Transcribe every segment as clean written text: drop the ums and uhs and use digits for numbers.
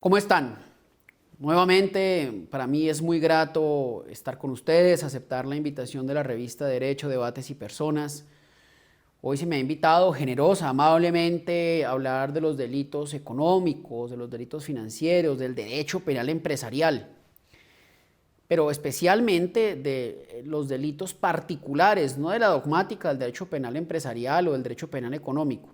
¿Cómo están? Nuevamente, para mí es muy grato estar con ustedes, aceptar la invitación de la revista Derecho, Debates y Personas. Hoy se me ha invitado generosa, amablemente, a hablar de los delitos económicos, de los delitos financieros, del derecho penal empresarial, pero especialmente de los delitos particulares, no de la dogmática del derecho penal empresarial o del derecho penal económico.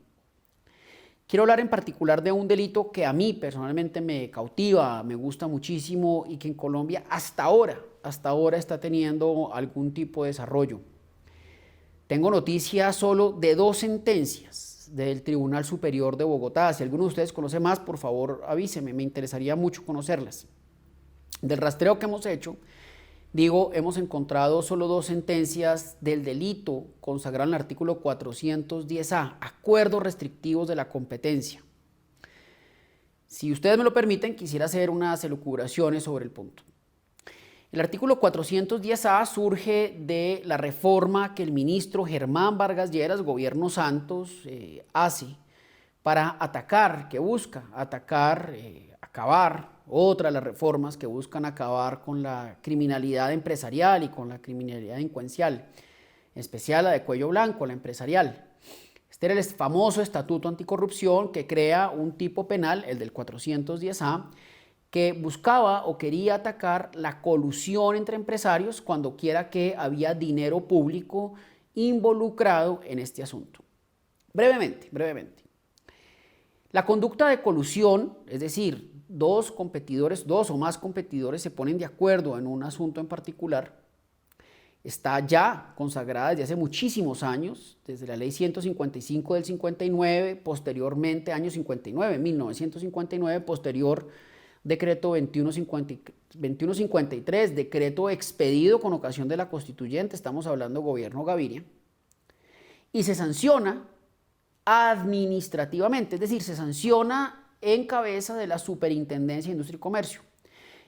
Quiero hablar en particular de un delito que a mí personalmente me cautiva, me gusta muchísimo y que en Colombia hasta ahora está teniendo algún tipo de desarrollo. Tengo noticia solo de dos sentencias del Tribunal Superior de Bogotá. Si alguno de ustedes conoce más, por favor avíseme, me interesaría mucho conocerlas. Del rastreo que hemos hecho, hemos encontrado solo dos sentencias del delito consagrado en el artículo 410A, acuerdos restrictivos de la competencia. Si ustedes me lo permiten, quisiera hacer unas elucubraciones sobre el punto. El artículo 410A surge de la reforma que el ministro Germán Vargas Lleras, gobierno Santos, hace para atacar, que busca atacar, acabar, otra de las reformas que buscan acabar con la criminalidad empresarial y con la criminalidad delincuencial, en especial la de cuello blanco, la empresarial. Este era el famoso Estatuto Anticorrupción que crea un tipo penal, el del 410A, que buscaba o quería atacar la colusión entre empresarios cuando quiera que había dinero público involucrado en este asunto. Brevemente. La conducta de colusión, es decir, dos o más competidores se ponen de acuerdo en un asunto en particular, está ya consagrada desde hace muchísimos años, desde la ley 155 del 59, posteriormente año 59, 1959, posterior decreto 2153, decreto expedido con ocasión de la constituyente, estamos hablando gobierno Gaviria, y se sanciona administrativamente, es decir, se sanciona en cabeza de la Superintendencia de Industria y Comercio.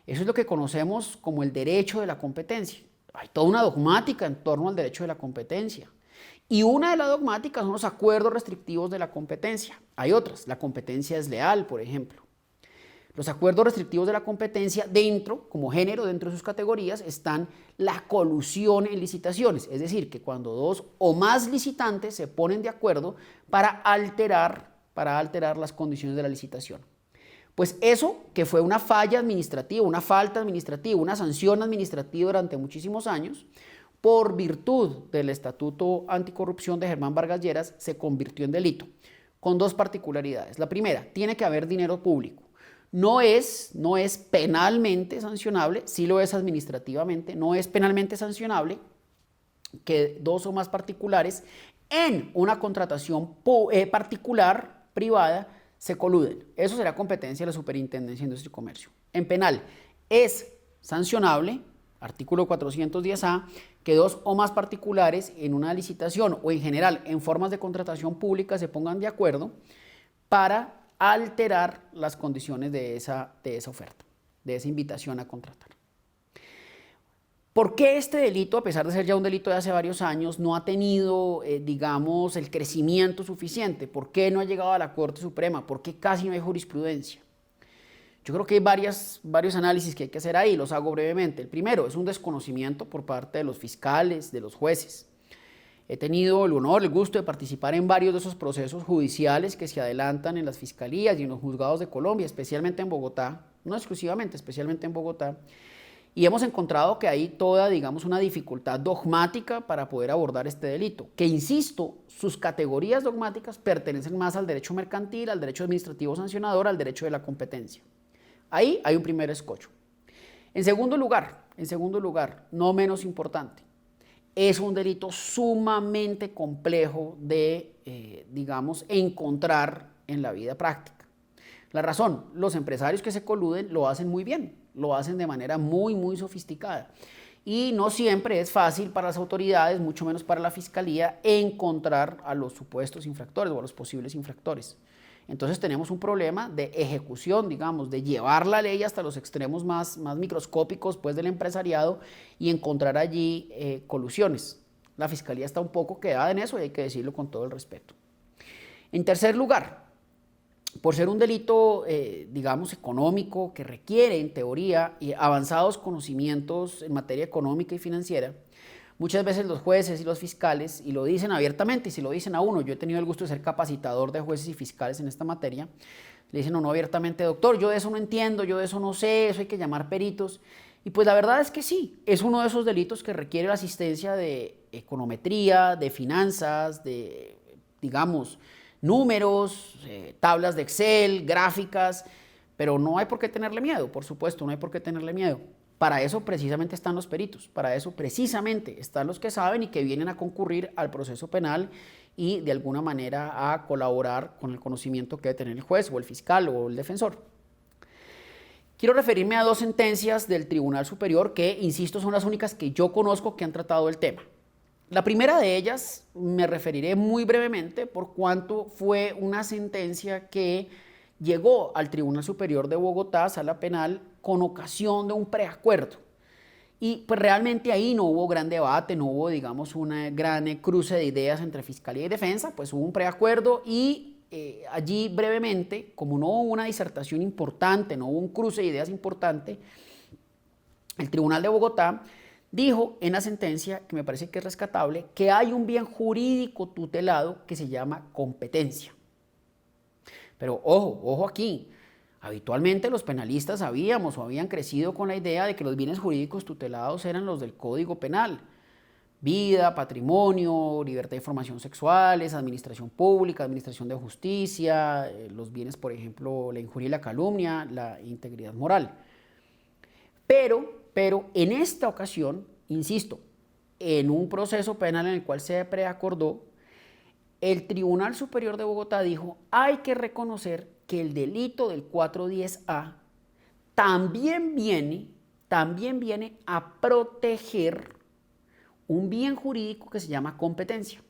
Eso es lo que conocemos como el derecho de la competencia. Hay toda una dogmática en torno al derecho de la competencia. Y una de las dogmáticas son los acuerdos restrictivos de la competencia. Hay otras, la competencia desleal, por ejemplo. Los acuerdos restrictivos de la competencia dentro, como género, dentro de sus categorías, están la colusión en licitaciones. Es decir, que cuando dos o más licitantes se ponen de acuerdo para alterar las condiciones de la licitación. Pues eso, que fue una falla administrativa, una falta administrativa, una sanción administrativa durante muchísimos años, por virtud del Estatuto Anticorrupción de Germán Vargas Lleras, se convirtió en delito, con dos particularidades. La primera, tiene que haber dinero público. No es penalmente sancionable, sí lo es administrativamente, no es penalmente sancionable que dos o más particulares en una contratación particular, privada, se coluden. Eso será competencia de la Superintendencia de Industria y Comercio. En penal es sancionable, artículo 410A, que dos o más particulares en una licitación o en general en formas de contratación pública se pongan de acuerdo para alterar las condiciones de esa oferta, de esa invitación a contratar. ¿Por qué este delito, a pesar de ser ya un delito de hace varios años, no ha tenido, digamos, el crecimiento suficiente? ¿Por qué no ha llegado a la Corte Suprema? ¿Por qué casi no hay jurisprudencia? Yo creo que hay varios análisis que hay que hacer ahí, los hago brevemente. El primero es un desconocimiento por parte de los fiscales, de los jueces. He tenido el honor, el gusto de participar en varios de esos procesos judiciales que se adelantan en las fiscalías y en los juzgados de Colombia, especialmente en Bogotá, no exclusivamente, especialmente en Bogotá, y hemos encontrado que hay toda, digamos, una dificultad dogmática para poder abordar este delito, que insisto, sus categorías dogmáticas pertenecen más al derecho mercantil, al derecho administrativo sancionador, al derecho de la competencia. Ahí hay un primer escollo. En segundo lugar, no menos importante, es un delito sumamente complejo de, digamos, encontrar en la vida práctica. La razón, los empresarios que se coluden lo hacen muy bien, lo hacen de manera muy sofisticada. Y no siempre es fácil para las autoridades, mucho menos para la fiscalía, encontrar a los supuestos infractores o a los posibles infractores. Entonces tenemos un problema de ejecución, digamos, de llevar la ley hasta los extremos más microscópicos pues, del empresariado y encontrar allí colusiones. La fiscalía está un poco quedada en eso y hay que decirlo con todo el respeto. En tercer lugar, por ser un delito, digamos, económico, que requiere, en teoría, avanzados conocimientos en materia económica y financiera, muchas veces los jueces y los fiscales, y lo dicen abiertamente, y si lo dicen a uno, yo he tenido el gusto de ser capacitador de jueces y fiscales en esta materia, le dicen a uno abiertamente, doctor, yo de eso no entiendo, yo de eso no sé, eso hay que llamar peritos. Y pues la verdad es que sí, es uno de esos delitos que requiere la asistencia de econometría, de finanzas, de, digamos, números, tablas de Excel, gráficas, pero no hay por qué tenerle miedo, por supuesto, no hay por qué tenerle miedo. Para eso precisamente están los peritos, para eso precisamente están los que saben y que vienen a concurrir al proceso penal y de alguna manera a colaborar con el conocimiento que debe tener el juez o el fiscal o el defensor. Quiero referirme a dos sentencias del Tribunal Superior que, insisto, son las únicas que yo conozco que han tratado el tema. La primera de ellas me referiré muy brevemente por cuanto fue una sentencia que llegó al Tribunal Superior de Bogotá, Sala Penal, con ocasión de un preacuerdo. Y pues realmente ahí no hubo gran debate, no hubo, digamos, una gran cruce de ideas entre Fiscalía y Defensa, pues hubo un preacuerdo y allí brevemente, como no hubo una disertación importante, no hubo un cruce de ideas importante, el Tribunal de Bogotá dijo en la sentencia, que me parece que es rescatable, que hay un bien jurídico tutelado que se llama competencia. Pero ojo aquí, habitualmente los penalistas sabíamos o habían crecido con la idea de que los bienes jurídicos tutelados eran los del Código Penal. Vida, patrimonio, libertad de información sexuales, administración pública, administración de justicia, los bienes, por ejemplo, la injuria y la calumnia, la integridad moral. Pero en esta ocasión, insisto, en un proceso penal en el cual se preacordó, el Tribunal Superior de Bogotá dijo, hay que reconocer que el delito del 410A también viene a proteger un bien jurídico que se llama competencia.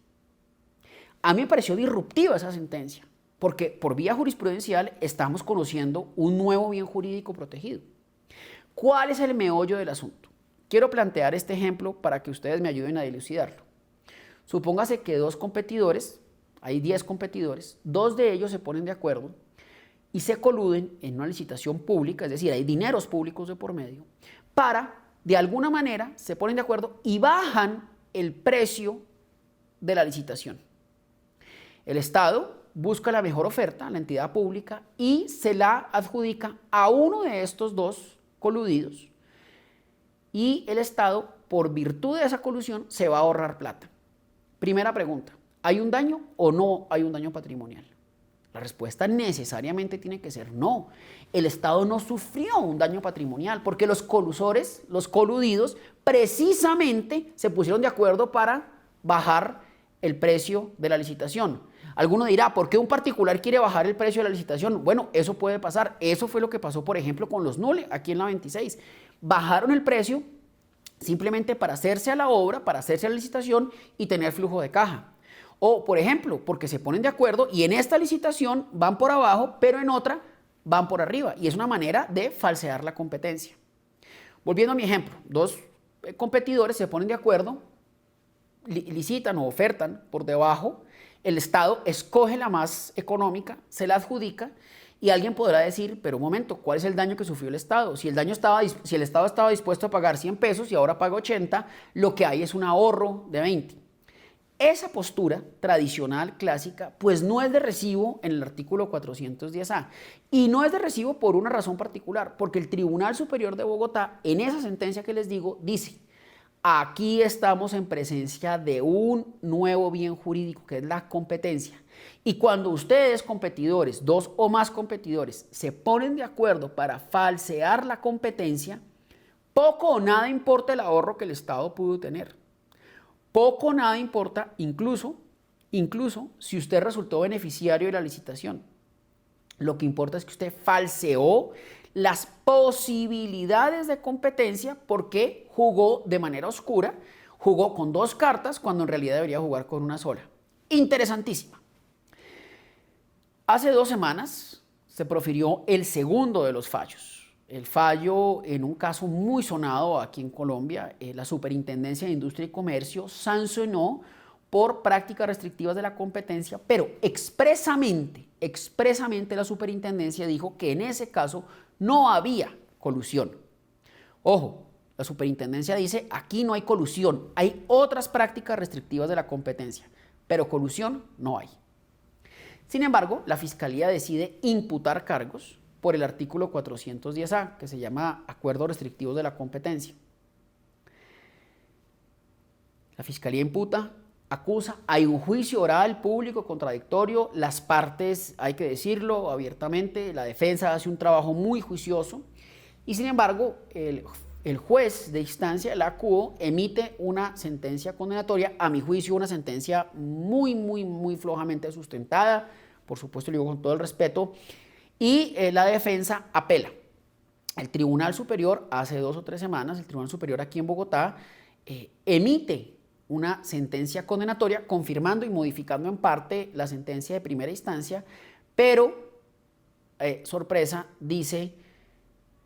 A mí me pareció disruptiva esa sentencia, porque por vía jurisprudencial estamos conociendo un nuevo bien jurídico protegido. ¿Cuál es el meollo del asunto? Quiero plantear este ejemplo para que ustedes me ayuden a dilucidarlo. Supóngase que dos competidores, hay 10 competidores, dos de ellos se ponen de acuerdo y se coluden en una licitación pública, es decir, hay dineros públicos de por medio, para, de alguna manera, se ponen de acuerdo y bajan el precio de la licitación. El Estado busca la mejor oferta, la entidad pública, y se la adjudica a uno de estos dos coludidos. Y el Estado, por virtud de esa colusión, se va a ahorrar plata. Primera pregunta, ¿hay un daño o no hay un daño patrimonial? La respuesta necesariamente tiene que ser no. El Estado no sufrió un daño patrimonial porque los colusores, los coludidos, precisamente se pusieron de acuerdo para bajar el precio de la licitación. Alguno dirá, ¿por qué un particular quiere bajar el precio de la licitación? Bueno, eso puede pasar. Eso fue lo que pasó, por ejemplo, con los Nule, aquí en la 26. Bajaron el precio simplemente para hacerse a la obra, para hacerse a la licitación y tener flujo de caja. O, por ejemplo, porque se ponen de acuerdo y en esta licitación van por abajo, pero en otra van por arriba. Y es una manera de falsear la competencia. Volviendo a mi ejemplo, dos competidores se ponen de acuerdo, licitan o ofertan por debajo, el Estado escoge la más económica, se la adjudica y alguien podrá decir, pero un momento, ¿cuál es el daño que sufrió el Estado? Si el Estado estaba dispuesto a pagar 100 pesos y ahora paga 80, lo que hay es un ahorro de 20. Esa postura tradicional, clásica, pues no es de recibo en el artículo 410A. Y no es de recibo por una razón particular, porque el Tribunal Superior de Bogotá, en esa sentencia que les digo, dice, aquí estamos en presencia de un nuevo bien jurídico, que es la competencia. Y cuando ustedes, competidores, dos o más competidores, se ponen de acuerdo para falsear la competencia, poco o nada importa el ahorro que el Estado pudo tener. Poco o nada importa, incluso si usted resultó beneficiario de la licitación. Lo que importa es que usted falseó las posibilidades de competencia porque jugó de manera oscura, jugó con dos cartas cuando en realidad debería jugar con una sola. Interesantísima. Hace 2 semanas se profirió el segundo de los fallos. El fallo en un caso muy sonado aquí en Colombia, la Superintendencia de Industria y Comercio sancionó por prácticas restrictivas de la competencia, pero expresamente la superintendencia dijo que en ese caso no había colusión. Ojo, la superintendencia dice, aquí no hay colusión, hay otras prácticas restrictivas de la competencia, pero colusión no hay. Sin embargo, la Fiscalía decide imputar cargos por el artículo 410A, que se llama Acuerdos Restrictivos de la Competencia. La Fiscalía imputa, acusa, hay un juicio oral, público, contradictorio, las partes, hay que decirlo abiertamente, la defensa hace un trabajo muy juicioso y sin embargo el juez de instancia, la ACUO, emite una sentencia condenatoria, a mi juicio una sentencia muy flojamente sustentada, por supuesto lo digo con todo el respeto, y la defensa apela. El Tribunal Superior, hace 2 o 3 semanas, el Tribunal Superior aquí en Bogotá, emite una sentencia condenatoria confirmando y modificando en parte la sentencia de primera instancia, pero, sorpresa, dice,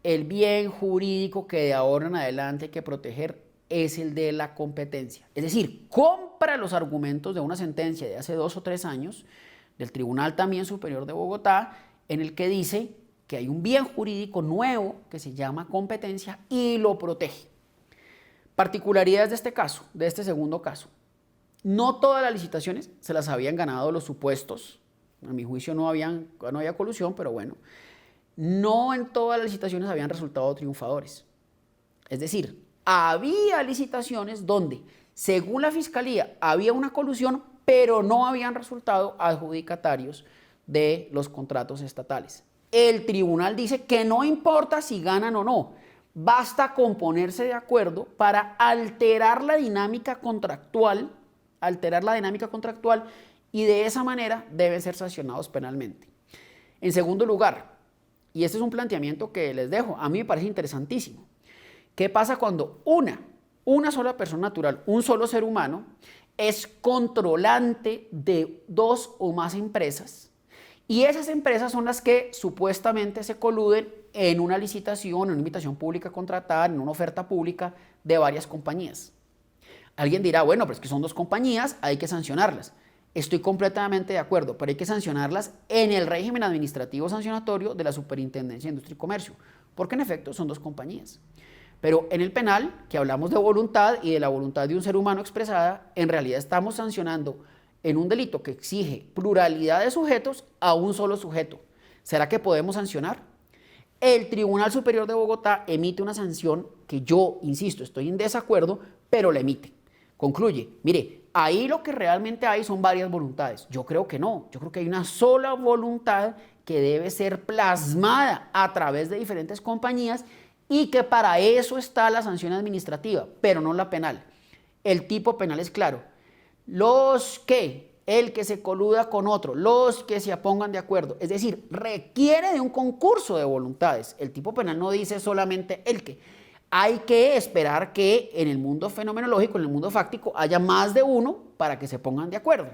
el bien jurídico que de ahora en adelante hay que proteger es el de la competencia. Es decir, compra los argumentos de una sentencia de hace 2 o 3 años, del Tribunal también Superior de Bogotá, en el que dice que hay un bien jurídico nuevo que se llama competencia y lo protege. Particularidades de este caso, de este segundo caso. No todas las licitaciones se las habían ganado los supuestos. A mi juicio no había colusión, pero bueno. No en todas las licitaciones habían resultado triunfadores. Es decir, había licitaciones donde, según la Fiscalía, había una colusión, pero no habían resultado adjudicatarios de los contratos estatales. El tribunal dice que no importa si ganan o no, basta con ponerse de acuerdo para alterar la dinámica contractual y de esa manera deben ser sancionados penalmente. En segundo lugar, y este es un planteamiento que les dejo, a mí me parece interesantísimo. ¿Qué pasa cuando una sola persona natural, un solo ser humano, es controlante de 2 o más empresas? Y esas empresas son las que supuestamente se coluden en una licitación, en una invitación pública contratada, en una oferta pública de varias compañías. Alguien dirá, bueno, pero es que son 2 compañías, hay que sancionarlas. Estoy completamente de acuerdo, pero hay que sancionarlas en el régimen administrativo sancionatorio de la Superintendencia de Industria y Comercio, porque en efecto son 2 compañías. Pero en el penal, que hablamos de voluntad y de la voluntad de un ser humano expresada, en realidad estamos sancionando en un delito que exige pluralidad de sujetos a un solo sujeto. ¿Será que podemos sancionar? El Tribunal Superior de Bogotá emite una sanción que yo, insisto, estoy en desacuerdo, pero la emite. Concluye, mire, ahí lo que realmente hay son varias voluntades. Yo creo que no, yo creo que hay una sola voluntad que debe ser plasmada a través de diferentes compañías y que para eso está la sanción administrativa, pero no la penal. El tipo penal es claro. El que se coluda con otro, los que se pongan de acuerdo, es decir, requiere de un concurso de voluntades. El tipo penal no dice solamente el que. Hay que esperar que en el mundo fenomenológico, en el mundo fáctico, haya más de uno para que se pongan de acuerdo.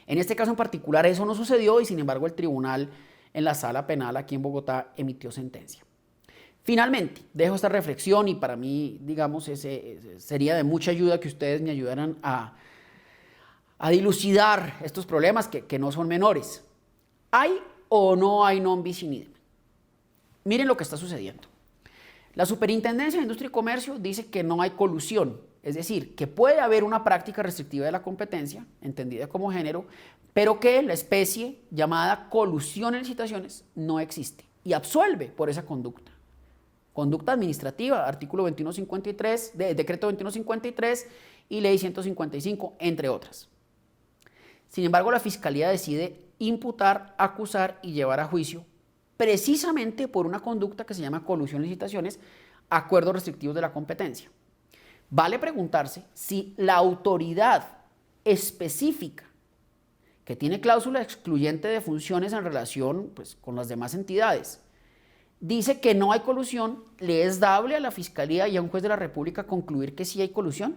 En este caso en particular eso no sucedió y sin embargo el tribunal en la sala penal aquí en Bogotá emitió sentencia. Finalmente, dejo esta reflexión y para mí, digamos, sería de mucha ayuda que ustedes me ayudaran a dilucidar estos problemas que no son menores. ¿Hay o no hay non bis in idem? Miren lo que está sucediendo. La Superintendencia de Industria y Comercio dice que no hay colusión, es decir, que puede haber una práctica restrictiva de la competencia, entendida como género, pero que la especie llamada colusión en licitaciones no existe y absuelve por esa conducta. Conducta administrativa, artículo 2153, decreto 2153 y ley 155, entre otras. Sin embargo, la Fiscalía decide imputar, acusar y llevar a juicio precisamente por una conducta que se llama colusión en licitaciones, acuerdos restrictivos de la competencia. Vale preguntarse si la autoridad específica que tiene cláusula excluyente de funciones en relación con las demás entidades dice que no hay colusión, ¿le es dable a la Fiscalía y a un juez de la República concluir que sí hay colusión?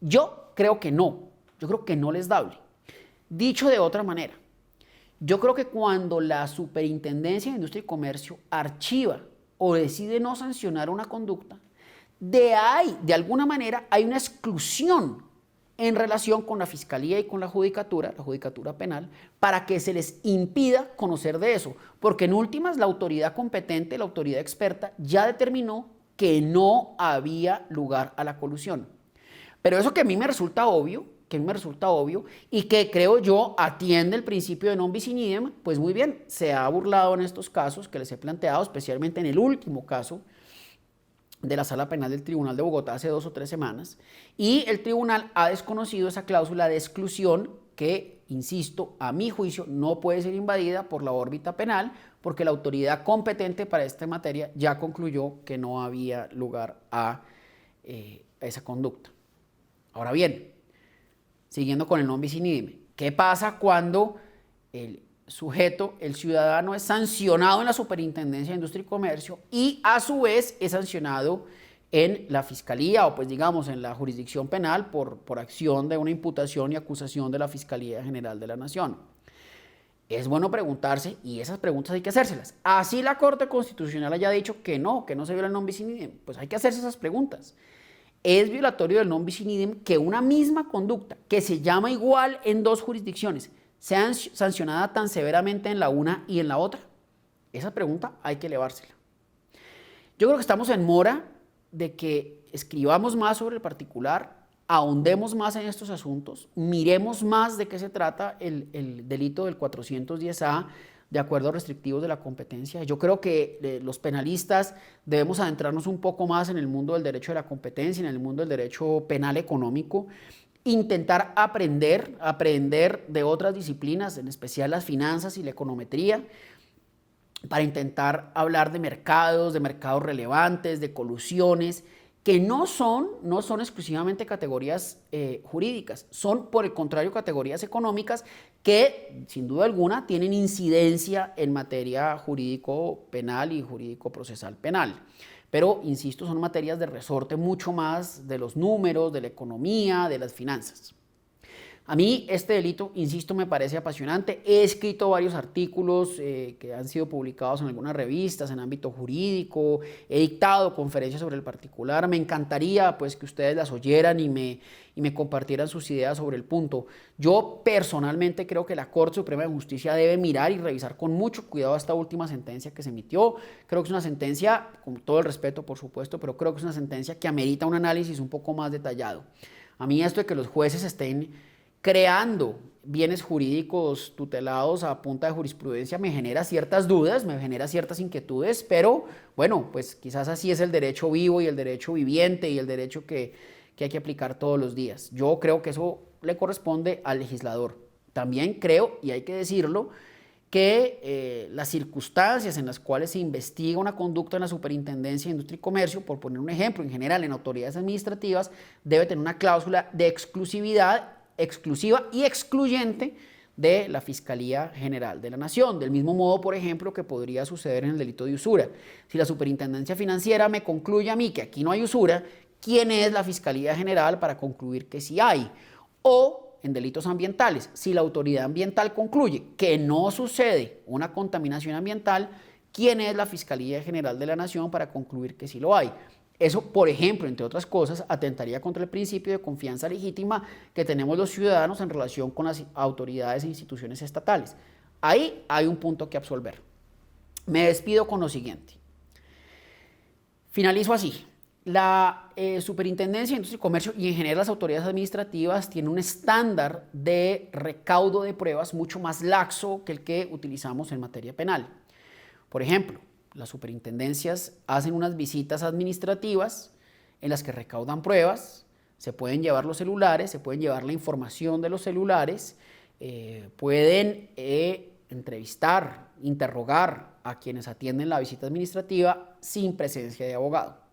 Yo creo que no, yo creo que no le es dable. Dicho de otra manera, yo creo que cuando la Superintendencia de Industria y Comercio archiva o decide no sancionar una conducta, de alguna manera hay una exclusión en relación con la Fiscalía y con la Judicatura Penal, para que se les impida conocer de eso, porque en últimas la autoridad competente, la autoridad experta, ya determinó que no había lugar a la colusión. Pero eso que a mí me resulta obvio, y que creo yo atiende el principio de non bis in idem, pues muy bien, se ha burlado en estos casos que les he planteado, especialmente en el último caso de la Sala Penal del Tribunal de Bogotá hace 2 o 3 semanas, y el tribunal ha desconocido esa cláusula de exclusión que, insisto, a mi juicio no puede ser invadida por la órbita penal, porque la autoridad competente para esta materia ya concluyó que no había lugar a esa conducta. Ahora bien, siguiendo con el non bis in idem, ¿qué pasa cuando el sujeto, el ciudadano, es sancionado en la Superintendencia de Industria y Comercio y a su vez es sancionado en la Fiscalía o pues digamos en la jurisdicción penal por acción de una imputación y acusación de la Fiscalía General de la Nación? Es bueno preguntarse, y esas preguntas hay que hacérselas. Así la Corte Constitucional haya dicho que no se viola el non bis in idem, pues hay que hacerse esas preguntas. Es violatorio del non bis in idem que una misma conducta que se llama igual en 2 jurisdicciones sea sancionada tan severamente en la una y en la otra. Esa pregunta hay que elevársela. Yo creo que estamos en mora de que escribamos más sobre el particular, ahondemos más en estos asuntos, miremos más de qué se trata el delito del 410A de acuerdos restrictivos de la competencia. Yo creo que los penalistas debemos adentrarnos un poco más en el mundo del derecho de la competencia, en el mundo del derecho penal económico, intentar aprender de otras disciplinas, en especial las finanzas y la econometría, para intentar hablar de mercados relevantes, de colusiones, que no son exclusivamente categorías jurídicas, son por el contrario categorías económicas que sin duda alguna tienen incidencia en materia jurídico penal y jurídico procesal penal. Pero, insisto, son materias de resorte mucho más de los números, de la economía, de las finanzas. A mí este delito, insisto, me parece apasionante. He escrito varios artículos que han sido publicados en algunas revistas en ámbito jurídico, he dictado conferencias sobre el particular. Me encantaría pues que ustedes las oyeran y me compartieran sus ideas sobre el punto. Yo personalmente creo que la Corte Suprema de Justicia debe mirar y revisar con mucho cuidado esta última sentencia que se emitió. Creo que es una sentencia, con todo el respeto por supuesto, pero creo que es una sentencia que amerita un análisis un poco más detallado. A mí esto de que los jueces estén creando bienes jurídicos tutelados a punta de jurisprudencia me genera ciertas dudas, me genera ciertas inquietudes, pero bueno, pues quizás así es el derecho vivo y el derecho viviente y el derecho que hay que aplicar todos los días. Yo creo que eso le corresponde al legislador. También creo, y hay que decirlo, que las circunstancias en las cuales se investiga una conducta en la Superintendencia de Industria y Comercio, por poner un ejemplo, en general en autoridades administrativas, debe tener una cláusula de exclusividad exclusiva y excluyente de la Fiscalía General de la Nación. Del mismo modo, por ejemplo, que podría suceder en el delito de usura. Si la Superintendencia Financiera me concluye a mí que aquí no hay usura, ¿quién es la Fiscalía General para concluir que sí hay? O en delitos ambientales, si la autoridad ambiental concluye que no sucede una contaminación ambiental, ¿quién es la Fiscalía General de la Nación para concluir que sí lo hay? Eso, por ejemplo, entre otras cosas, atentaría contra el principio de confianza legítima que tenemos los ciudadanos en relación con las autoridades e instituciones estatales. Ahí hay un punto que absolver. Me despido con lo siguiente. Finalizo así. La Superintendencia de Industria y Comercio y en general las autoridades administrativas tienen un estándar de recaudo de pruebas mucho más laxo que el que utilizamos en materia penal. Por ejemplo, las superintendencias hacen unas visitas administrativas en las que recaudan pruebas, se pueden llevar los celulares, se pueden llevar la información de los celulares, pueden entrevistar, interrogar a quienes atienden la visita administrativa sin presencia de abogado.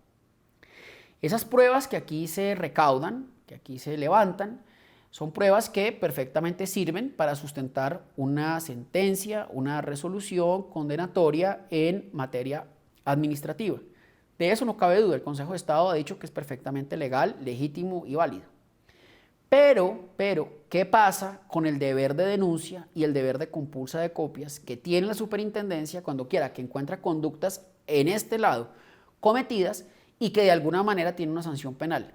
Esas pruebas que aquí se recaudan, que aquí se levantan, son pruebas que perfectamente sirven para sustentar una sentencia, una resolución condenatoria en materia administrativa. De eso no cabe duda, el Consejo de Estado ha dicho que es perfectamente legal, legítimo y válido. Pero, ¿qué pasa con el deber de denuncia y el deber de compulsa de copias que tiene la superintendencia cuando quiera que encuentra conductas en este lado cometidas y que de alguna manera tiene una sanción penal?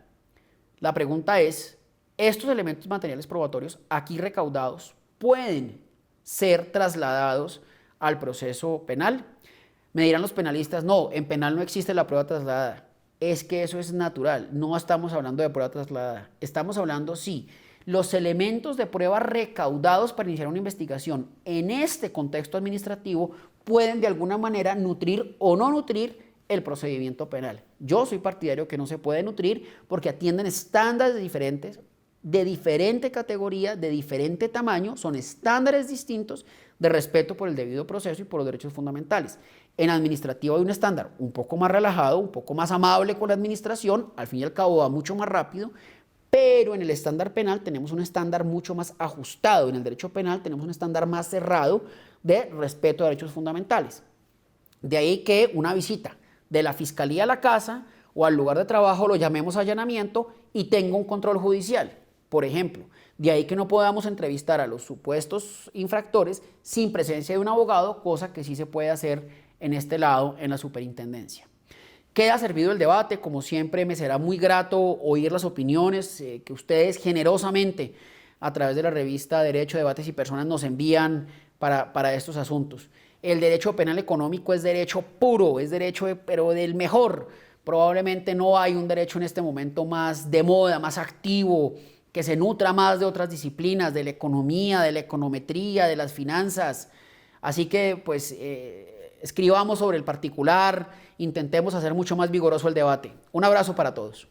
La pregunta es, Estos elementos materiales probatorios aquí recaudados pueden ser trasladados al proceso penal. Me dirán los penalistas, no, en penal no existe la prueba trasladada. Es que eso es natural, no estamos hablando de prueba trasladada. Estamos hablando, sí, los elementos de prueba recaudados para iniciar una investigación en este contexto administrativo pueden de alguna manera nutrir o no nutrir el procedimiento penal. Yo soy partidario que no se puede nutrir porque atienden estándares diferentes, de diferente categoría, de diferente tamaño, son estándares distintos de respeto por el debido proceso y por los derechos fundamentales. En administrativo hay un estándar un poco más relajado, un poco más amable con la administración, al fin y al cabo va mucho más rápido, pero en el estándar penal tenemos un estándar mucho más ajustado, en el derecho penal tenemos un estándar más cerrado de respeto a derechos fundamentales. De ahí que una visita de la fiscalía a la casa o al lugar de trabajo lo llamemos allanamiento y tenga un control judicial, por ejemplo. De ahí que no podamos entrevistar a los supuestos infractores sin presencia de un abogado, cosa que sí se puede hacer en este lado, en la superintendencia. Queda servido el debate, como siempre me será muy grato oír las opiniones que ustedes generosamente a través de la revista Derecho, Debates y Personas nos envían para estos asuntos. El derecho penal económico es derecho puro, es derecho pero del mejor. Probablemente no hay un derecho en este momento más de moda, más activo, que se nutra más de otras disciplinas, de la economía, de la econometría, de las finanzas. Así que pues escribamos sobre el particular, intentemos hacer mucho más vigoroso el debate. Un abrazo para todos.